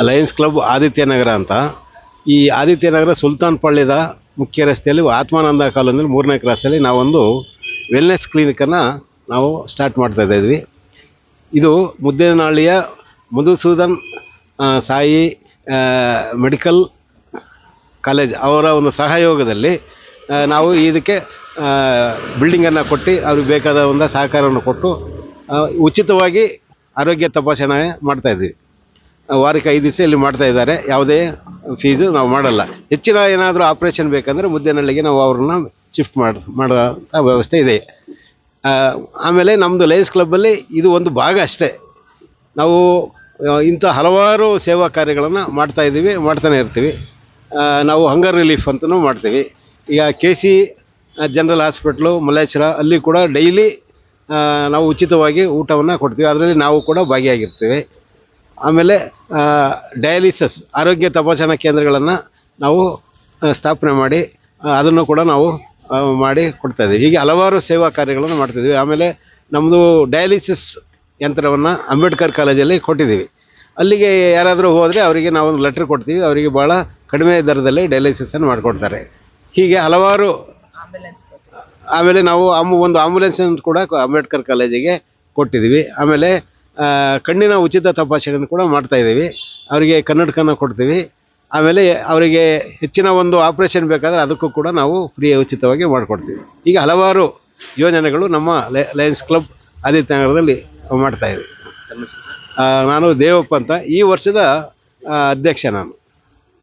Lions club ಆದಿತ್ಯನಗರ ಅಂತ. ಈ ಆದಿತ್ಯನಗರ ಸುಲ್ತಾನ್ ಪಳ್ಳಿದ ಮುಖ್ಯ ರಸ್ತೆಯಲ್ಲಿ ಆತ್ಮಾನಂದ ಕಾಲೋನಿಯಲ್ಲಿ 3ನೇ ಕ್ರಾಸಲ್ಲಿ ನಾವೊಂದು ವೆಲ್ನೆಸ್ ಕ್ಲಿನಿಕನ್ನು ನಾವು ಸ್ಟಾರ್ಟ್ ಮಾಡ್ತಾಯಿದ್ವಿ. ಇದು ಮುದ್ದೇನಹಳ್ಳಿಯ ಮಧುಸೂದನ್ ಸಾಯಿ ಮೆಡಿಕಲ್ ಕಾಲೇಜ್ ಅವರ ಒಂದು ಸಹಯೋಗದಲ್ಲಿ ನಾವು ಇದಕ್ಕೆ ಬಿಲ್ಡಿಂಗನ್ನು ಕೊಟ್ಟು ಅವ್ರಿಗೆ ಬೇಕಾದ ಒಂದು ಸಹಕಾರವನ್ನು ಕೊಟ್ಟು ಉಚಿತವಾಗಿ ಆರೋಗ್ಯ ತಪಾಸಣೆ ಮಾಡ್ತಾಯಿದ್ವಿ. ವಾರಕ್ಕೆ 5 ದಿವಸ ಇಲ್ಲಿ ಮಾಡ್ತಾಯಿದ್ದಾರೆ. ಯಾವುದೇ ಫೀಸು ನಾವು ಮಾಡಲ್ಲ. ಹೆಚ್ಚಿನ ಏನಾದರೂ ಆಪ್ರೇಷನ್ ಬೇಕಂದರೆ ಮುದ್ದೇನಹಳ್ಳಿಗೆ ನಾವು ಅವ್ರನ್ನ ಶಿಫ್ಟ್ ಮಾಡೋಂಥ ವ್ಯವಸ್ಥೆ ಇದೆ. ಆಮೇಲೆ ನಮ್ಮದು ಲಯನ್ಸ್ ಕ್ಲಬ್ಬಲ್ಲಿ ಇದು ಒಂದು ಭಾಗ ಅಷ್ಟೇ. ನಾವು ಇಂಥ ಹಲವಾರು ಸೇವಾ ಕಾರ್ಯಗಳನ್ನು ಮಾಡ್ತಾನೆ ಇರ್ತೀವಿ. ನಾವು ಹಂಗರ್ ರಿಲೀಫ್ ಅಂತಲೂ ಮಾಡ್ತೀವಿ. ಈಗ KC ಜನರಲ್ ಹಾಸ್ಪಿಟ್ಲು ಮಲ್ಲೇಶ್ವರ ಅಲ್ಲಿ ಕೂಡ ಡೈಲಿ ನಾವು ಉಚಿತವಾಗಿ ಊಟವನ್ನು ಕೊಡ್ತೀವಿ. ಅದರಲ್ಲಿ ನಾವು ಕೂಡ ಭಾಗಿಯಾಗಿರ್ತೀವಿ. ಆಮೇಲೆ ಡಯಾಲಿಸಿಸ್ ಆರೋಗ್ಯ ತಪಾಸಣಾ ಕೇಂದ್ರಗಳನ್ನು ನಾವು ಸ್ಥಾಪನೆ ಮಾಡಿ ಅದನ್ನು ಕೂಡ ನಾವು ಮಾಡಿ ಕೊಡ್ತಾಯಿದ್ದೀವಿ. ಹೀಗೆ ಹಲವಾರು ಸೇವಾ ಕಾರ್ಯಗಳನ್ನು ಮಾಡ್ತಿದ್ದೀವಿ. ಆಮೇಲೆ ನಮ್ಮದು ಡಯಾಲಿಸಿಸ್ ಯಂತ್ರವನ್ನು ಅಂಬೇಡ್ಕರ್ ಕಾಲೇಜಲ್ಲಿ ಕೊಟ್ಟಿದ್ದೀವಿ. ಅಲ್ಲಿಗೆ ಯಾರಾದರೂ ಹೋದರೆ ಅವರಿಗೆ ನಾವೊಂದು ಲೆಟ್ರ್ ಕೊಡ್ತೀವಿ. ಅವರಿಗೆ ಭಾಳ ಕಡಿಮೆ ದರದಲ್ಲಿ ಡಯಾಲಿಸಿಸನ್ನು ಮಾಡಿಕೊಡ್ತಾರೆ. ಹೀಗೆ ಹಲವಾರು. ಆಮೇಲೆ ನಾವು ಒಂದು ಆಂಬುಲೆನ್ಸನ್ನು ಕೂಡ ಅಂಬೇಡ್ಕರ್ ಕಾಲೇಜಿಗೆ ಕೊಟ್ಟಿದ್ದೀವಿ. ಆಮೇಲೆ ಕಣ್ಣಿನ ಉಚಿತ ತಪಾಸಣೆಯನ್ನು ಕೂಡ ಮಾಡ್ತಾಯಿದ್ದೀವಿ. ಅವರಿಗೆ ಕನ್ನಡಕನ ಕೊಡ್ತೀವಿ. ಆಮೇಲೆ ಅವರಿಗೆ ಹೆಚ್ಚಿನ ಒಂದು ಆಪ್ರೇಷನ್ ಬೇಕಾದರೆ ಅದಕ್ಕೂ ಕೂಡ ನಾವು ಉಚಿತವಾಗಿ ಮಾಡಿಕೊಡ್ತೀವಿ. ಈಗ ಹಲವಾರು ಯೋಜನೆಗಳು ನಮ್ಮ ಲಯನ್ಸ್ ಕ್ಲಬ್ ಆದಿತ್ಯನಗರದಲ್ಲಿ ಮಾಡ್ತಾಯಿದ್ದೀವಿ. ನಾನು ದೇವಪ್ಪ ಅಂತ, ಈ ವರ್ಷದ ಅಧ್ಯಕ್ಷ ನಾನು.